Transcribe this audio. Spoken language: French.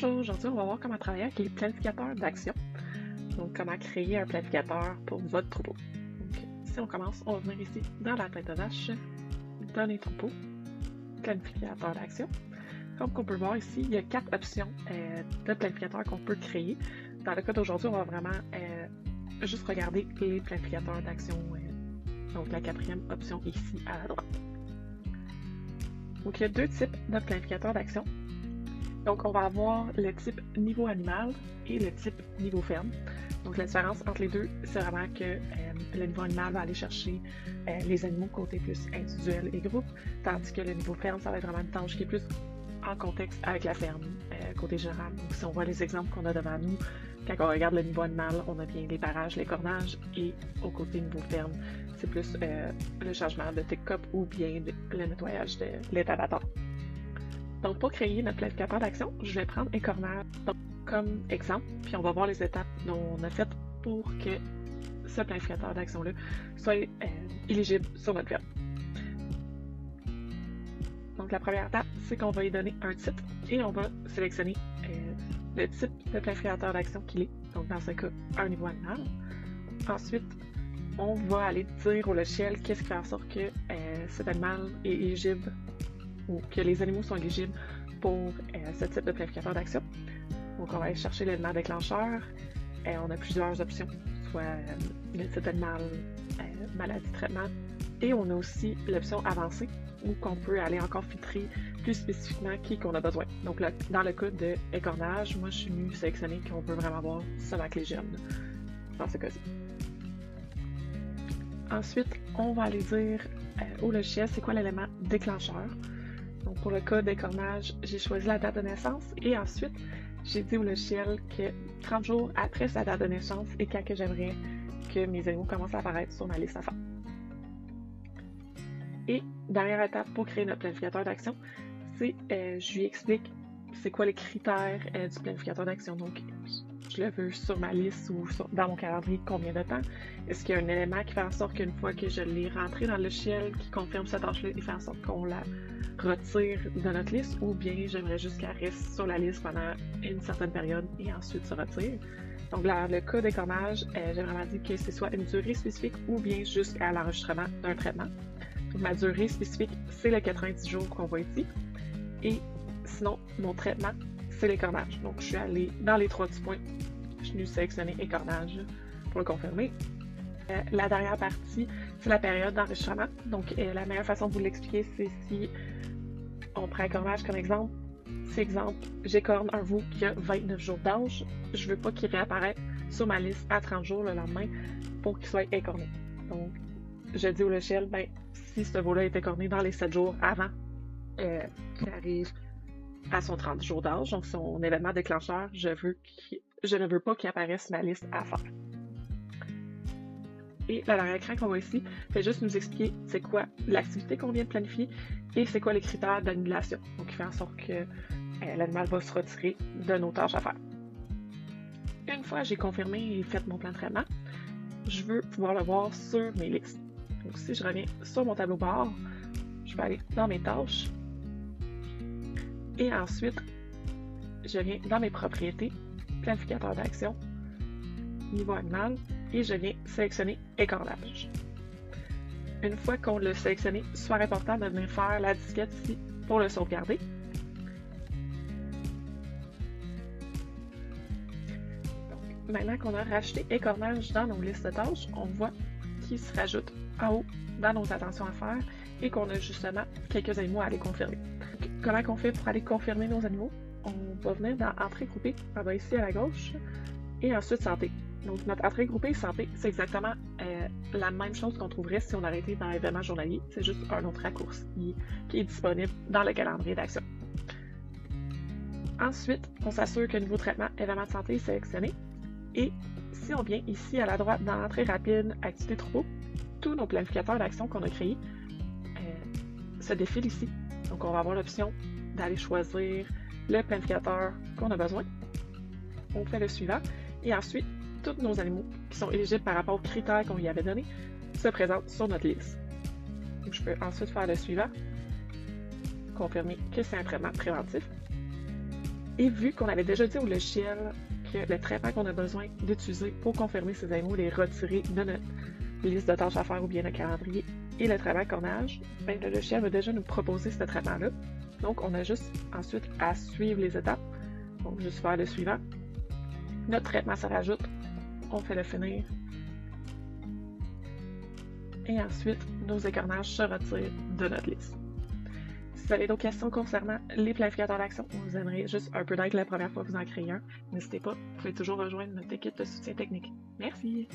Bonjour, aujourd'hui on va voir comment travailler avec les planificateurs d'action. Donc comment créer un planificateur pour votre troupeau. Donc si on commence, on va venir ici dans la tête de vache, dans les troupeaux, planificateur d'action. Comme on peut voir ici, il y a 4 options de planificateurs qu'on peut créer. Dans le cas d'aujourd'hui, on va vraiment juste regarder les planificateurs d'action, donc la 4e option ici à la droite. Donc il y a 2 types de planificateurs d'action. Donc, on va avoir le type niveau animal et le type niveau ferme. Donc, la différence entre les deux, c'est vraiment que le niveau animal va aller chercher les animaux côté plus individuel et groupe, tandis que le niveau ferme, ça va être vraiment une tâche qui est plus en contexte avec la ferme, côté général. Donc, si on voit les exemples qu'on a devant nous, quand on regarde le niveau animal, on a bien les parages, les cornages, et au côté niveau ferme, c'est plus le changement de pick-up ou bien le nettoyage de l'état d'attente. Donc, pour créer notre planificateur d'action, je vais prendre un cornage comme exemple, puis on va voir les étapes dont on a faites pour que ce planificateur d'action-là soit éligible sur notre ferme. Donc, la première étape, c'est qu'on va y donner un titre et on va sélectionner le type de planificateur d'action qu'il est. Donc, dans ce cas, un niveau animal. Ensuite, on va aller dire au logiciel qu'est-ce qui fait en sorte que cet animal est éligible ou que les animaux sont éligibles pour ce type de planificateur d'action. Donc, on va aller chercher l'élément déclencheur. On a plusieurs options, soit le type d'animal, maladie, traitement, et on a aussi l'option avancée, où on peut aller encore filtrer plus spécifiquement qui qu'on a besoin. Donc, là, dans le cas de écornage, moi, je suis venue sélectionner qu'on veut vraiment voir seulement avec les jeunes, dans ce cas-ci. Ensuite, on va aller dire au logiciel c'est quoi l'élément déclencheur. Donc, pour le cas d'écornage, j'ai choisi la date de naissance et ensuite, j'ai dit au logiciel que 30 jours après sa date de naissance et quand que j'aimerais que mes animaux commencent à apparaître sur ma liste à faire. Et dernière étape pour créer notre planificateur d'action, c'est je lui explique c'est quoi les critères du planificateur d'action. Donc, je le veux sur ma liste ou dans mon calendrier combien de temps. Est-ce qu'il y a un élément qui fait en sorte qu'une fois que je l'ai rentré dans le logiciel qui confirme cette tâche-là, il fait en sorte qu'on la retire de notre liste ou bien j'aimerais juste qu'elle reste sur la liste pendant une certaine période et ensuite se retire. Donc, dans le cas d'écornage, j'ai vraiment dit que c'est soit une durée spécifique ou bien jusqu'à l'enregistrement d'un traitement. Donc, ma durée spécifique, c'est le 90 jours qu'on voit ici. Et sinon, mon traitement, c'est l'écornage. Donc, je suis allée dans les 3 petits points. Je suis venue sélectionner écornage pour le confirmer. La dernière partie, c'est la période d'enregistrement. Donc, la meilleure façon de vous l'expliquer, c'est si on prend écornage comme exemple. C'est exemple, j'écorne un veau qui a 29 jours d'âge. Je ne veux pas qu'il réapparaisse sur ma liste à 30 jours le lendemain pour qu'il soit écorné. Donc, je dis au logiciel, ben, si ce veau-là est écorné dans les 7 jours avant qu'il arrive à son 30 jours d'âge, donc son événement déclencheur, je ne veux pas qu'il apparaisse sur ma liste à faire. Et la dernière écran qu'on voit ici fait juste nous expliquer c'est quoi l'activité qu'on vient de planifier et c'est quoi les critères d'annulation. Donc, il fait en sorte que l'animal va se retirer de nos tâches à faire. Une fois que j'ai confirmé et fait mon plan de traitement, je veux pouvoir le voir sur mes listes. Donc, si je reviens sur mon tableau bord, je vais aller dans mes tâches et ensuite, je viens dans mes propriétés, planificateur d'action, niveau animal, et je viens sélectionner écornage. Une fois qu'on l'a sélectionné, soit important de venir faire la disquette ici pour le sauvegarder. Donc, maintenant qu'on a rajouté écornage dans nos listes de tâches, on voit qu'il se rajoute en haut dans nos attentions à faire et qu'on a justement quelques animaux à aller confirmer. Donc, comment on fait pour aller confirmer nos animaux? On va venir dans Entrée groupée, on va ici à la gauche, et ensuite Santé. Donc, notre entrée groupée santé, c'est exactement la même chose qu'on trouverait si on aurait été dans l'événement journalier. C'est juste un autre raccourci qui est disponible dans le calendrier d'action. Ensuite, on s'assure que le niveau traitement événement de santé est sélectionné. Et si on vient ici à la droite dans l'entrée rapide, activité troupeau, tous nos planificateurs d'action qu'on a créés se défilent ici. Donc, on va avoir l'option d'aller choisir le planificateur qu'on a besoin. On fait le suivant. Et ensuite, tous nos animaux qui sont éligibles par rapport aux critères qu'on lui avait donnés se présentent sur notre liste. Donc, je peux ensuite faire le suivant, confirmer que c'est un traitement préventif. Et vu qu'on avait déjà dit au logiciel que le traitement qu'on a besoin d'utiliser pour confirmer ces animaux, les retirer de notre liste de tâches à faire ou bien le calendrier et le travail cornage, ben, le logiciel va déjà nous proposer ce traitement-là. Donc, on a juste ensuite à suivre les étapes. Donc, juste faire le suivant. Notre traitement se rajoute, on fait le finir. Et ensuite, nos écornages se retirent de notre liste. Si vous avez d'autres questions concernant les planificateurs d'action ou vous aimeriez juste un peu d'aide la première fois que vous en créez un, n'hésitez pas, vous pouvez toujours rejoindre notre équipe de soutien technique. Merci!